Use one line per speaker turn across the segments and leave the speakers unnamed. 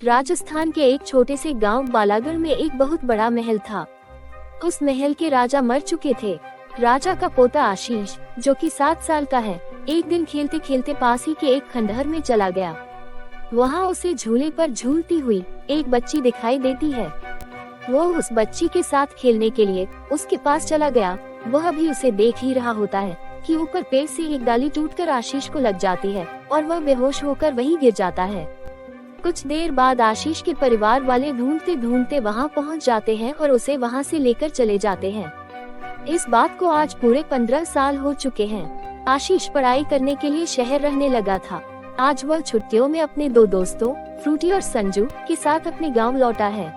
राजस्थान के एक छोटे से गांव बालागढ़ में एक बहुत बड़ा महल था। उस महल के राजा मर चुके थे। राजा का पोता आशीष, जो कि 7 साल का है, एक दिन खेलते खेलते पास ही के एक खंडहर में चला गया। वहाँ उसे झूले पर झूलती हुई एक बच्ची दिखाई देती है। वो उस बच्ची के साथ खेलने के लिए उसके पास चला गया। वह भी उसे देख ही रहा होता है कि ऊपर पेड़ से एक डाली टूटकर आशीष को लग जाती है और वह बेहोश होकर वहीं गिर जाता है। कुछ देर बाद आशीष के परिवार वाले ढूंढते ढूंढते वहां पहुंच जाते हैं और उसे वहां से लेकर चले जाते हैं। इस बात को आज पूरे 15 साल हो चुके हैं। आशीष पढ़ाई करने के लिए शहर रहने लगा था। आज वह छुट्टियों में अपने 2 दोस्तों फ्रूटी और संजू के साथ अपने गांव लौटा है।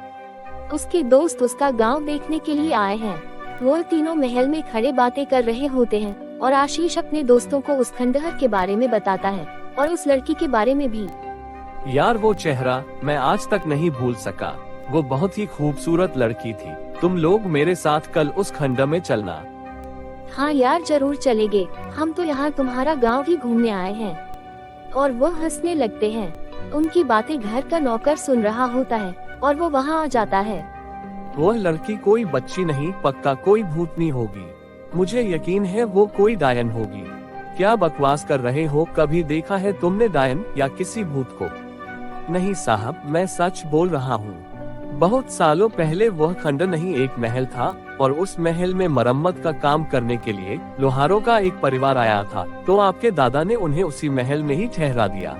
उसके दोस्त उसका गांव देखने के लिए आए हैं। वो तीनों महल में खड़े बातें कर रहे होते हैं और आशीष अपने दोस्तों को उस खंडहर के बारे में बताता है और उस लड़की के बारे में भी।
यार, वो चेहरा मैं आज तक नहीं भूल सका। वो बहुत ही खूबसूरत लड़की थी। तुम लोग मेरे साथ कल उस खंडहर में चलना।
हाँ यार, जरूर चलेंगे। हम तो यहाँ तुम्हारा गांव ही घूमने आए हैं। और वो हंसने लगते हैं। उनकी बातें घर का नौकर सुन रहा होता है और वो वहाँ आ जाता है।
वह लड़की कोई बच्ची नहीं, पक्का कोई भूतनी होगी। मुझे यकीन है वो कोई डायन होगी। क्या बकवास कर रहे हो? कभी देखा है तुमने डायन या किसी भूत को? नहीं साहब, मैं सच बोल रहा हूँ। बहुत सालों पहले वह खंडहर नहीं एक महल था और उस महल में मरम्मत का काम करने के लिए लोहारों का एक परिवार आया था। तो आपके दादा ने उन्हें उसी महल में ही ठहरा दिया।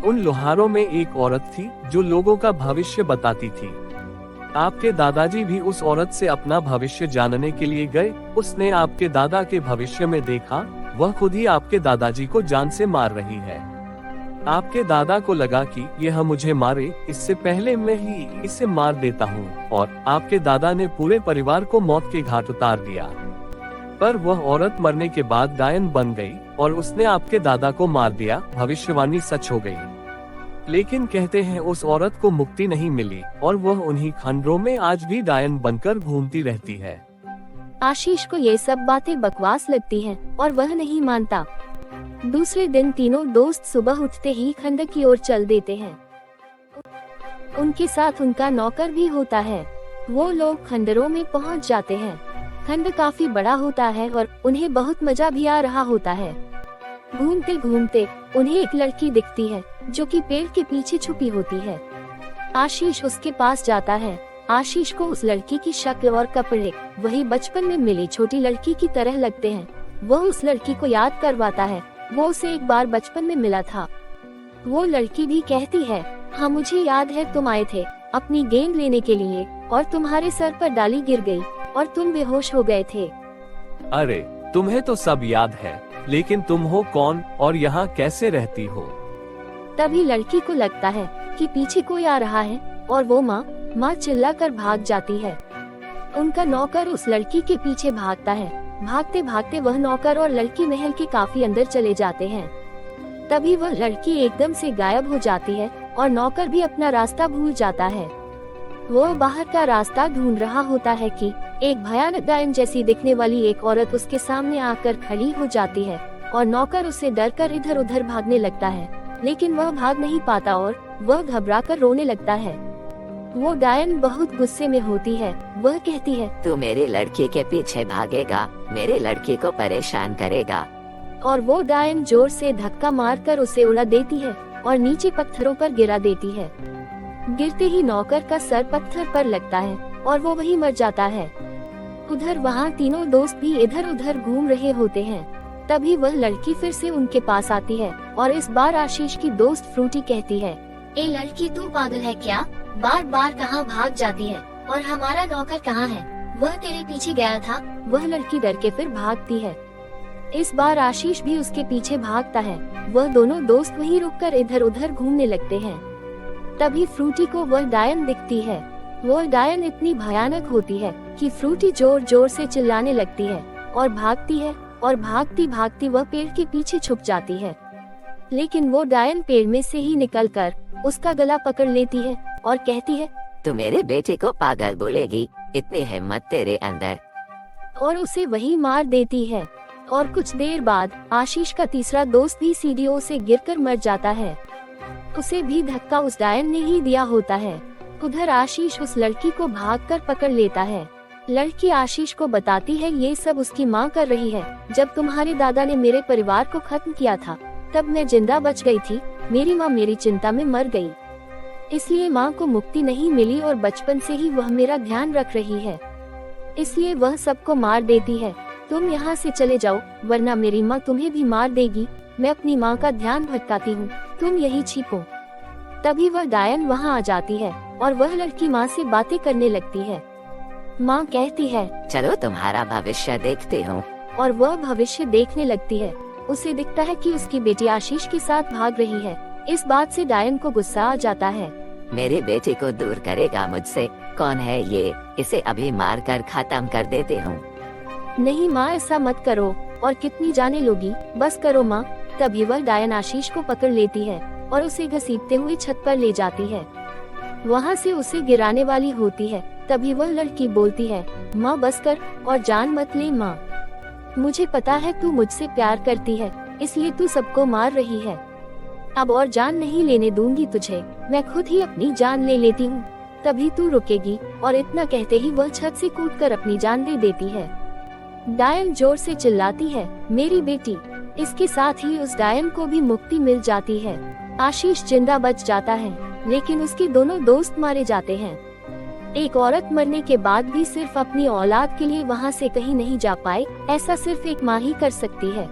उन लोहारों में एक औरत थी जो लोगों का भविष्य बताती थी। आपके दादाजी भी उस औरत से अपना भविष्य जानने के लिए गए। उसने आपके दादा के भविष्य में देखा वह खुद ही आपके दादाजी को जान से मार रही है। आपके दादा को लगा कि यह मुझे मारे, इससे पहले मैं ही इसे मार देता हूँ, और आपके दादा ने पूरे परिवार को मौत के घाट उतार दिया। पर वह औरत मरने के बाद डायन बन गई और उसने आपके दादा को मार दिया। भविष्यवाणी सच हो गई। लेकिन कहते हैं उस औरत को मुक्ति नहीं मिली और वह उन्हीं खंडरों में आज भी डायन बनकर घूमती रहती है।
आशीष को ये सब बातें बकवास लगती हैं और वह नहीं मानता। दूसरे दिन तीनों दोस्त सुबह उठते ही खंडहर की ओर चल देते हैं। उनके साथ उनका नौकर भी होता है। वो लोग खंडरों में पहुंच जाते हैं। खंडहर काफी बड़ा होता है और उन्हें बहुत मजा भी आ रहा होता है। घूमते घूमते उन्हें एक लड़की दिखती है जो कि पेड़ के पीछे छुपी होती है। आशीष उसके पास जाता है। आशीष को उस लड़की की शक्ल और कपड़े वही बचपन में मिली छोटी लड़की की तरह लगते हैं। वह उस लड़की को याद करवाता है। वो उसे एक बार बचपन में मिला था। वो लड़की भी कहती है, हाँ मुझे याद है, तुम आए थे अपनी गेंद लेने के लिए और तुम्हारे सर पर डाली गिर गई और तुम बेहोश हो गए थे।
अरे तुम्हें तो सब याद है, लेकिन तुम हो कौन और यहाँ कैसे रहती हो?
तभी लड़की को लगता है कि पीछे कोई आ रहा है और वो माँ चिल्लाकर भाग जाती है। उनका नौकर उस लड़की के पीछे भागता है। भागते भागते वह नौकर और लड़की महल के काफी अंदर चले जाते हैं। तभी वह लड़की एकदम से गायब हो जाती है और नौकर भी अपना रास्ता भूल जाता है। वो बाहर का रास्ता ढूंढ रहा होता है कि एक भयानक डायन जैसी दिखने वाली एक औरत उसके सामने आकर खड़ी हो जाती है और नौकर उससे डरकर इधर उधर भागने लगता है, लेकिन वह भाग नहीं पाता और वह घबराकर रोने लगता है। वो डायन बहुत गुस्से में होती है। वह कहती है,
तू मेरी लड़की के पीछे भागेगा, मेरी लड़की को परेशान करेगा।
और वो डायन जोर से धक्का मारकर उसे उड़ा देती है और नीचे पत्थरों पर गिरा देती है। गिरते ही नौकर का सर पत्थर पर लगता है और वो वहीं मर जाता है। उधर वहाँ तीनों दोस्त भी इधर उधर घूम रहे होते हैं। तभी वह लड़की फिर से उनके पास आती है और इस बार आशीष की दोस्त फ्रूटी कहती है, ए लड़की, तू पागल है क्या? बार बार कहाँ भाग जाती है? और हमारा नौकर कहाँ है? वह तेरे पीछे गया था। वह लड़की डर के फिर भागती है। इस बार आशीष भी उसके पीछे भागता है। वह दोनों दोस्त वहीं रुककर इधर उधर घूमने लगते हैं। तभी फ्रूटी को वह डायन दिखती है। वह डायन इतनी भयानक होती है कि फ्रूटी जोर जोर से चिल्लाने लगती है और भागती है और भागती भागती वह पेड़ के पीछे छुप जाती है। लेकिन वो डायन पेड़ में से ही निकलकर उसका गला पकड़ लेती है और कहती है,
तू मेरे बेटे को पागल बोलेगी? इतनी हिम्मत तेरे अंदर?
और उसे वही मार देती है। और कुछ देर बाद आशीष का तीसरा दोस्त भी सीढ़ियों से गिरकर मर जाता है। उसे भी धक्का उस डायन ने ही दिया होता है। उधर आशीष उस लड़की को भागकर पकड़ लेता है। लड़की आशीष को बताती है ये सब उसकी माँ कर रही है। जब तुम्हारे दादा ने मेरे परिवार को खत्म किया था तब मैं जिंदा बच गई थी। मेरी माँ मेरी चिंता में मर गई, इसलिए माँ को मुक्ति नहीं मिली और बचपन से ही वह मेरा ध्यान रख रही है, इसलिए वह सबको मार देती है। तुम यहाँ से चले जाओ वरना मेरी माँ तुम्हें भी मार देगी। मैं अपनी माँ का ध्यान भटकाती हूँ, तुम यही छिपो। तभी वह डायन वहाँ आ जाती है और वह लड़की माँ से बातें करने लगती है। माँ कहती है
चलो तुम्हारा भविष्य देखते हूँ।
और वह भविष्य देखने लगती है। उसे दिखता है कि उसकी बेटी आशीष के साथ भाग रही है। इस बात से डायन को गुस्सा आ जाता है।
मेरी बेटी को दूर करेगा मुझसे? कौन है ये? इसे अभी मार कर खत्म कर देते हूँ।
नहीं माँ, ऐसा मत करो। और कितनी जाने लोगी, बस करो माँ। तभी वह डायन आशीष को पकड़ लेती है और उसे घसीटते हुए छत पर ले जाती है। वहाँ से उसे गिराने वाली होती है। तभी वह लड़की बोलती है माँ बस कर और जान मत ले माँ। मुझे पता है तू मुझसे प्यार करती है, इसलिए तू सबको मार रही है। अब और जान नहीं लेने दूंगी तुझे, मैं खुद ही अपनी जान ले लेती हूँ, तभी तू रुकेगी। और इतना कहते ही वह छत से कूदकर अपनी जान दे देती है। डायन जोर से चिल्लाती है मेरी बेटी। इसके साथ ही उस डायन को भी मुक्ति मिल जाती है। आशीष जिंदा बच जाता है, लेकिन उसके दोनों दोस्त मारे जाते हैं। एक औरत मरने के बाद भी सिर्फ अपनी औलाद के लिए वहाँ से कहीं नहीं जा पाए, ऐसा सिर्फ एक माँ ही कर सकती है।